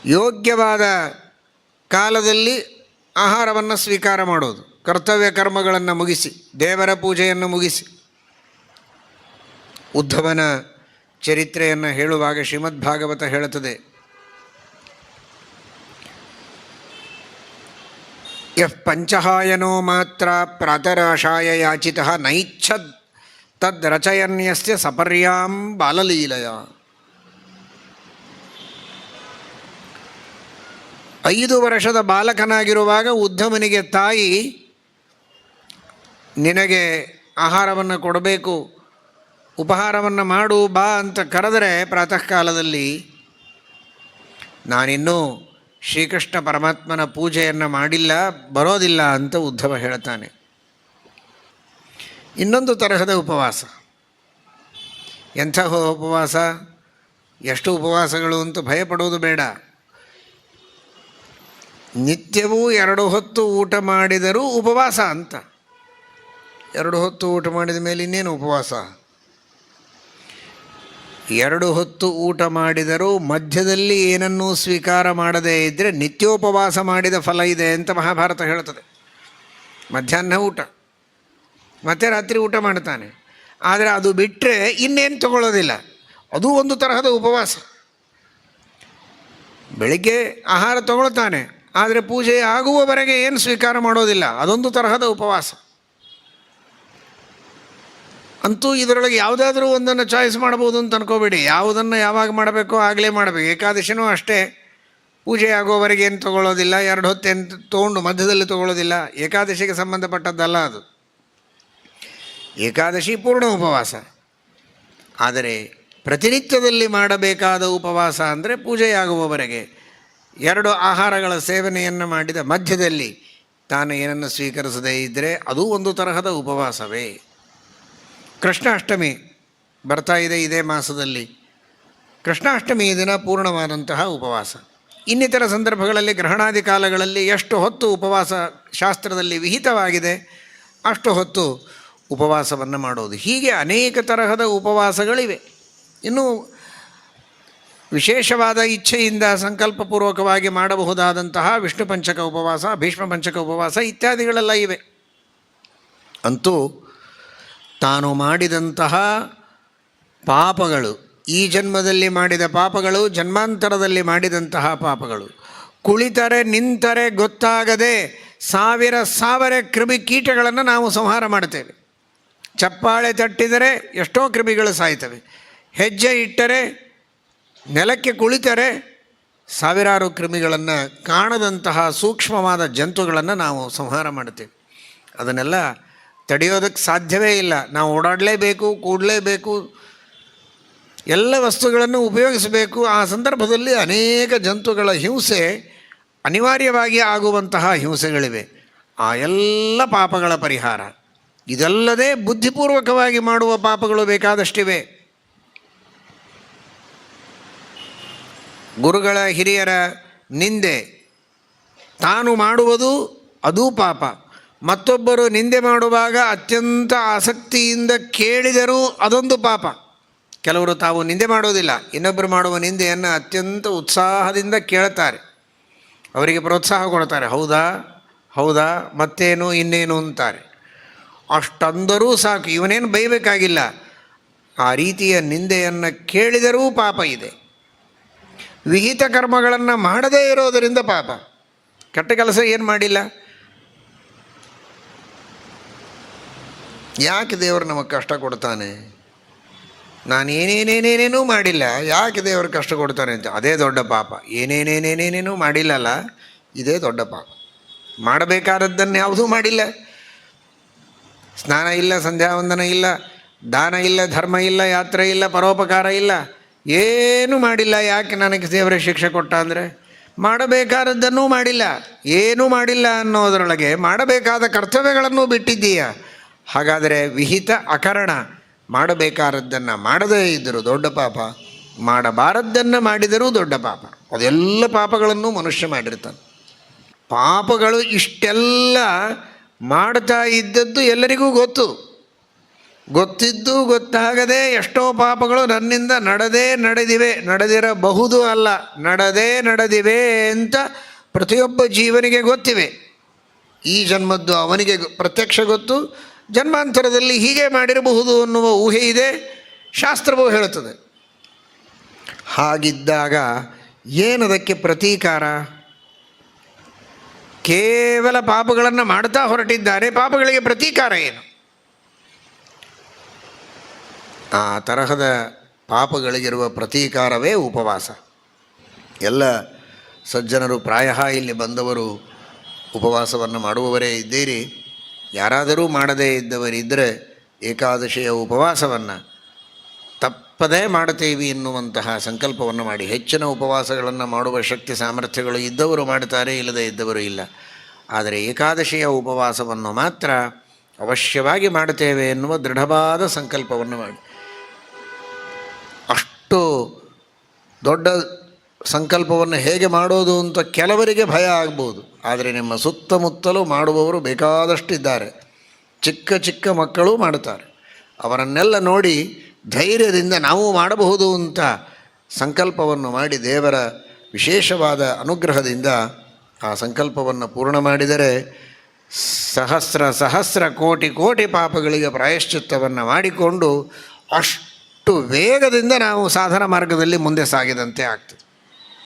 ಯೋಗ್ಯವಾದ ಕಾಲದಲ್ಲಿ ಆಹಾರವನ್ನು ಸ್ವೀಕಾರ ಮಾಡೋದು, ಕರ್ತವ್ಯ ಕರ್ಮಗಳನ್ನು ಮುಗಿಸಿ, ದೇವರ ಪೂಜೆಯನ್ನು ಮುಗಿಸಿ. ಉದ್ಧವನ ಚರಿತ್ರೆಯನ್ನು ಹೇಳುವಾಗ ಶ್ರೀಮದ್ ಭಾಗವತ ಹೇಳುತ್ತದೆ, ಯಃ ಪಂಚಹಾಯನೋ ಮಾತ್ರ ಪ್ರಾತರಾಶಾಯ ಯಾಚಿತಃ ನೈಚ್ಛದ್ ತದ್ ರಚಯನ್ಯಸ್ಯ ಸಪರ್ಯಾಂ ಬಾಲಲೀಲಯ. 5 ವರ್ಷದ ಬಾಲಕನಾಗಿರುವಾಗ ಉದ್ಧವನಿಗೆ ತಾಯಿ ನಿನಗೆ ಆಹಾರವನ್ನು ಕೊಡಬೇಕು, ಉಪಹಾರವನ್ನು ಮಾಡು ಬಾ ಅಂತ ಕರೆದರೆ ಪ್ರಾತಃ ಕಾಲದಲ್ಲಿ ನಾನಿನ್ನೂ ಶ್ರೀಕೃಷ್ಣ ಪರಮಾತ್ಮನ ಪೂಜೆಯನ್ನು ಮಾಡಿಲ್ಲ, ಬರೋದಿಲ್ಲ ಅಂತ ಉದ್ಧವ ಹೇಳ್ತಾನೆ. ಇನ್ನೊಂದು ತರಹದ ಉಪವಾಸ. ಎಂಥ ಉಪವಾಸ, ಎಷ್ಟು ಉಪವಾಸಗಳು ಅಂತ ಭಯಪಡೋದು ಬೇಡ. ನಿತ್ಯವೂ 2 ಹೊತ್ತು ಊಟ ಮಾಡಿದರೂ ಉಪವಾಸ ಅಂತ. 2 ಹೊತ್ತು ಊಟ ಮಾಡಿದ ಮೇಲೆ ಇನ್ನೇನು ಉಪವಾಸ? 2 ಹೊತ್ತು ಊಟ ಮಾಡಿದರೂ ಮಧ್ಯದಲ್ಲಿ ಏನನ್ನೂ ಸ್ವೀಕಾರ ಮಾಡದೇ ಇದ್ದರೆ ನಿತ್ಯೋಪವಾಸ ಮಾಡಿದ ಫಲ ಇದೆ ಅಂತ ಮಹಾಭಾರತ ಹೇಳ್ತದೆ. ಮಧ್ಯಾಹ್ನ ಊಟ ಮತ್ತು ರಾತ್ರಿ ಊಟ ಮಾಡ್ತಾನೆ, ಆದರೆ ಅದು ಬಿಟ್ಟರೆ ಇನ್ನೇನು ತಗೊಳ್ಳೋದಿಲ್ಲ. ಅದು ಒಂದು ತರಹದ ಉಪವಾಸ. ಬೆಳಿಗ್ಗೆ ಆಹಾರ ತಗೊಳ್ತಾನೆ, ಆದರೆ ಪೂಜೆ ಆಗುವವರೆಗೆ ಏನು ಸ್ವೀಕಾರ ಮಾಡೋದಿಲ್ಲ, ಅದೊಂದು ತರಹದ ಉಪವಾಸ. ಅಂತೂ ಇದರೊಳಗೆ ಯಾವುದಾದ್ರೂ ಒಂದನ್ನು ಚಾಯ್ಸ್ ಮಾಡ್ಬೋದು ಅಂತ ಅನ್ಕೋಬೇಡಿ. ಯಾವುದನ್ನು ಯಾವಾಗ ಮಾಡಬೇಕೋ ಆಗಲೇ ಮಾಡಬೇಕು. ಏಕಾದಶಿನೂ ಅಷ್ಟೇ, ಪೂಜೆ ಆಗೋವರೆಗೆ ಏನು ತೊಗೊಳ್ಳೋದಿಲ್ಲ, 2 ಹೊತ್ತು ಏನು ತೊಗೊಂಡು ಮಧ್ಯದಲ್ಲಿ ತೊಗೊಳ್ಳೋದಿಲ್ಲ. ಏಕಾದಶಿಗೆ ಸಂಬಂಧಪಟ್ಟದ್ದಲ್ಲ ಅದು. ಏಕಾದಶಿ ಪೂರ್ಣ ಉಪವಾಸ. ಆದರೆ ಪ್ರತಿನಿತ್ಯದಲ್ಲಿ ಮಾಡಬೇಕಾದ ಉಪವಾಸ ಅಂದರೆ ಪೂಜೆಯಾಗುವವರೆಗೆ 2 ಆಹಾರಗಳ ಸೇವನೆಯನ್ನು ಮಾಡಿದ ಮಧ್ಯದಲ್ಲಿ ತಾನು ಏನನ್ನು ಸ್ವೀಕರಿಸದೇ ಇದ್ದರೆ ಅದು ಒಂದು ತರಹದ ಉಪವಾಸವೇ. ಕೃಷ್ಣಾಷ್ಟಮಿ ಬರ್ತಾ ಇದೆ ಇದೇ ಮಾಸದಲ್ಲಿ. ಕೃಷ್ಣಾಷ್ಟಮಿ ದಿನ ಪೂರ್ಣವಾದಂತಹ ಉಪವಾಸ. ಇನ್ನಿತರ ಸಂದರ್ಭಗಳಲ್ಲಿ ಗ್ರಹಣಾದಿ ಕಾಲಗಳಲ್ಲಿ ಎಷ್ಟು ಹೊತ್ತು ಉಪವಾಸ ಶಾಸ್ತ್ರದಲ್ಲಿ ವಿಹಿತವಾಗಿದೆ ಅಷ್ಟು ಹೊತ್ತು ಉಪವಾಸವನ್ನು ಮಾಡೋದು. ಹೀಗೆ ಅನೇಕ ತರಹದ ಉಪವಾಸಗಳಿವೆ. ಇನ್ನು ವಿಶೇಷವಾದ ಇಚ್ಛೆಯಿಂದ ಸಂಕಲ್ಪಪೂರ್ವಕವಾಗಿ ಮಾಡಬಹುದಾದಂತಹ ವಿಷ್ಣು ಪಂಚಕ ಉಪವಾಸ, ಭೀಷ್ಮ ಪಂಚಕ ಉಪವಾಸ ಇತ್ಯಾದಿಗಳೆಲ್ಲ ಇವೆ. ಅಂತೂ ತಾನು ಮಾಡಿದಂತಹ ಪಾಪಗಳು, ಈ ಜನ್ಮದಲ್ಲಿ ಮಾಡಿದ ಪಾಪಗಳು, ಜನ್ಮಾಂತರದಲ್ಲಿ ಮಾಡಿದಂತಹ ಪಾಪಗಳು, ಕುಳಿತರೆ ನಿಂತರೆ ಗೊತ್ತಾಗದೆ 1000 ಕ್ರಿಮಿಕೀಟಗಳನ್ನು ನಾವು ಸಂಹಾರ ಮಾಡ್ತೇವೆ. ಚಪ್ಪಾಳೆ ತಟ್ಟಿದರೆ ಎಷ್ಟೋ ಕ್ರಿಮಿಗಳು ಸಾಯ್ತವೆ. ಹೆಜ್ಜೆ ಇಟ್ಟರೆ, ನೆಲಕ್ಕೆ ಕುಳಿತರೆ 1000 ಕ್ರಿಮಿಗಳನ್ನು, ಕಾಣದಂತಹ ಸೂಕ್ಷ್ಮವಾದ ಜಂತುಗಳನ್ನು ನಾವು ಸಂಹಾರ ಮಾಡ್ತೇವೆ. ಅದನ್ನೆಲ್ಲ ತಡೆಯೋದಕ್ಕೆ ಸಾಧ್ಯವೇ ಇಲ್ಲ. ನಾವು ಓಡಾಡಲೇಬೇಕು, ಕೂಡಲೇಬೇಕು, ಎಲ್ಲ ವಸ್ತುಗಳನ್ನು ಉಪಯೋಗಿಸಬೇಕು. ಆ ಸಂದರ್ಭದಲ್ಲಿ ಅನೇಕ ಜಂತುಗಳ ಹಿಂಸೆ ಅನಿವಾರ್ಯವಾಗಿ ಆಗುವಂತಹ ಹಿಂಸೆಗಳಿವೆ. ಆ ಎಲ್ಲ ಪಾಪಗಳ ಪರಿಹಾರ ಇದಲ್ಲದೆ ಬುದ್ಧಿಪೂರ್ವಕವಾಗಿ ಮಾಡುವ ಪಾಪಗಳು ಬೇಕಾದಷ್ಟಿವೆ. ಗುರುಗಳ ಹಿರಿಯರ ನಿಂದೆ ತಾನು ಮಾಡುವುದು ಅದೂ ಪಾಪ. ಮತ್ತೊಬ್ಬರು ನಿಂದೆ ಮಾಡುವಾಗ ಅತ್ಯಂತ ಆಸಕ್ತಿಯಿಂದ ಕೇಳಿದರೂ ಅದೊಂದು ಪಾಪ. ಕೆಲವರು ತಾವು ನಿಂದೆ ಮಾಡೋದಿಲ್ಲ, ಇನ್ನೊಬ್ಬರು ಮಾಡುವ ನಿಂದೆಯನ್ನು ಅತ್ಯಂತ ಉತ್ಸಾಹದಿಂದ ಕೇಳ್ತಾರೆ, ಅವರಿಗೆ ಪ್ರೋತ್ಸಾಹ ಕೊಡ್ತಾರೆ. ಹೌದಾ ಹೌದಾ ಮತ್ತೇನು ಇನ್ನೇನು ಅಂತಾರೆ. ಅಷ್ಟಂದರೂ ಸಾಕು, ಇವನೇನು ಬೈಬೇಕಾಗಿಲ್ಲ. ಆ ರೀತಿಯ ನಿಂದೆಯನ್ನು ಕೇಳಿದರೂ ಪಾಪ ಇದೆ. ವಿಹಿತ ಕರ್ಮಗಳನ್ನು ಮಾಡದೇ ಇರೋದರಿಂದ ಪಾಪ. ಕೆಟ್ಟ ಕೆಲಸ ಏನು ಮಾಡಿಲ್ಲ, ಯಾಕೆ ದೇವರು ನಮಗೆ ಕಷ್ಟ ಕೊಡ್ತಾನೆ? ನಾನು ಏನೇನೇನೇನೇನೂ ಮಾಡಿಲ್ಲ, ಯಾಕೆ ದೇವರು ಕಷ್ಟ ಕೊಡ್ತಾನೆ ಅಂತ, ಅದೇ ದೊಡ್ಡ ಪಾಪ. ಏನೇನೇನೇನೇನೇನೂ ಮಾಡಿಲ್ಲಲ್ಲ, ಇದೇ ದೊಡ್ಡ ಪಾಪ. ಮಾಡಬೇಕಾದದ್ದನ್ನು ಯಾವುದೂ ಮಾಡಿಲ್ಲ. ಸ್ನಾನ ಇಲ್ಲ, ಸಂಧ್ಯಾವಂದನ ಇಲ್ಲ, ದಾನ ಇಲ್ಲ, ಧರ್ಮ ಇಲ್ಲ, ಯಾತ್ರೆ ಇಲ್ಲ, ಪರೋಪಕಾರ ಇಲ್ಲ, ಏನೂ ಮಾಡಿಲ್ಲ. ಯಾಕೆ ನನಗೆ ದೇವರ ಶಿಕ್ಷೆ ಕೊಟ್ಟ ಅಂದರೆ ಮಾಡಬೇಕಾದದ್ದನ್ನೂ ಮಾಡಿಲ್ಲ, ಏನೂ ಮಾಡಿಲ್ಲ ಅನ್ನೋದರೊಳಗೆ ಮಾಡಬೇಕಾದ ಕರ್ತವ್ಯಗಳನ್ನೂ ಬಿಟ್ಟಿದ್ದೀಯ. ಹಾಗಾದರೆ ವಿಹಿತ ಅಕರಣ, ಮಾಡಬೇಕಾದದ್ದನ್ನು ಮಾಡದೇ ಇದ್ದರೂ ದೊಡ್ಡ ಪಾಪ, ಮಾಡಬಾರದ್ದನ್ನು ಮಾಡಿದರೂ ದೊಡ್ಡ ಪಾಪ. ಅದೆಲ್ಲ ಪಾಪಗಳನ್ನು ಮನುಷ್ಯ ಮಾಡಿರ್ತಾನೆ. ಪಾಪಗಳು ಇಷ್ಟೆಲ್ಲ ಮಾಡ್ತಾ ಇದ್ದದ್ದು ಎಲ್ಲರಿಗೂ ಗೊತ್ತು. ಗೊತ್ತಿದ್ದು ಗೊತ್ತಾಗದೆ ಎಷ್ಟೋ ಪಾಪಗಳು ನನ್ನಿಂದ ನಡೆದಿರಬಹುದು ಅಲ್ಲ, ನಡೆದಿವೆ ಅಂತ ಪ್ರತಿಯೊಬ್ಬ ಜೀವನಿಗೆ ಗೊತ್ತಿವೆ. ಈ ಜನ್ಮದ್ದು ಅವನಿಗೆ ಪ್ರತ್ಯಕ್ಷ ಗೊತ್ತು, ಜನ್ಮಾಂತರದಲ್ಲಿ ಹೀಗೆ ಮಾಡಿರಬಹುದು ಅನ್ನುವ ಊಹೆ ಇದೆ, ಶಾಸ್ತ್ರವೂ ಹೇಳುತ್ತದೆ. ಹಾಗಿದ್ದಾಗ ಏನದಕ್ಕೆ ಪ್ರತೀಕಾರ? ಕೇವಲ ಪಾಪಗಳನ್ನು ಮಾಡ್ತಾ ಹೊರಟಿದ್ದಾರೆ, ಪಾಪಗಳಿಗೆ ಪ್ರತೀಕಾರ ಏನು? ಆ ತರಹದ ಪಾಪಗಳಿಗಿರುವ ಪ್ರತೀಕಾರವೇ ಉಪವಾಸ. ಎಲ್ಲ ಸಜ್ಜನರು ಪ್ರಾಯ ಇಲ್ಲಿ ಬಂದವರು ಉಪವಾಸವನ್ನು ಮಾಡುವವರೇ ಇದ್ದೀರಿ. ಯಾರಾದರೂ ಮಾಡದೇ ಇದ್ದವರಿದ್ದರೆ ಏಕಾದಶಿಯ ಉಪವಾಸವನ್ನು ತಪ್ಪದೇ ಮಾಡುತ್ತೇವೆ ಎನ್ನುವಂತಹ ಸಂಕಲ್ಪವನ್ನು ಮಾಡಿ. ಹೆಚ್ಚಿನ ಉಪವಾಸಗಳನ್ನು ಮಾಡುವ ಶಕ್ತಿ ಸಾಮರ್ಥ್ಯಗಳು ಇದ್ದವರು ಮಾಡ್ತಾರೆ, ಇಲ್ಲದೇ ಇದ್ದವರು ಇಲ್ಲ. ಆದರೆ ಏಕಾದಶಿಯ ಉಪವಾಸವನ್ನು ಮಾತ್ರ ಅವಶ್ಯವಾಗಿ ಮಾಡುತ್ತೇವೆ ಎನ್ನುವ ದೃಢವಾದ ಸಂಕಲ್ಪವನ್ನು ಮಾಡಿ. ಅಷ್ಟು ದೊಡ್ಡ ಸಂಕಲ್ಪವನ್ನು ಹೇಗೆ ಮಾಡೋದು ಅಂತ ಕೆಲವರಿಗೆ ಭಯ ಆಗ್ಬೋದು. ಆದರೆ ನಿಮ್ಮ ಸುತ್ತಮುತ್ತಲೂ ಮಾಡುವವರು ಬೇಕಾದಷ್ಟಿದ್ದಾರೆ. ಚಿಕ್ಕ ಚಿಕ್ಕ ಮಕ್ಕಳು ಮಾಡುತ್ತಾರೆ. ಅವರನ್ನೆಲ್ಲ ನೋಡಿ ಧೈರ್ಯದಿಂದ ನಾವು ಮಾಡಬಹುದು ಅಂತ ಸಂಕಲ್ಪವನ್ನು ಮಾಡಿ ದೇವರ ವಿಶೇಷವಾದ ಅನುಗ್ರಹದಿಂದ ಆ ಸಂಕಲ್ಪವನ್ನು ಪೂರ್ಣ ಮಾಡಿದರೆ ಸಹಸ್ರ ಕೋಟಿ ಪಾಪಗಳಿಗೆ ಪ್ರಾಯಶ್ಚಿತ್ತವನ್ನು ಮಾಡಿಕೊಂಡು ಅಷ್ಟು ವೇಗದಿಂದ ನಾವು ಸಾಧನ ಮಾರ್ಗದಲ್ಲಿ ಮುಂದೆ ಸಾಗಿದಂತೆ ಆಗ್ತದೆ.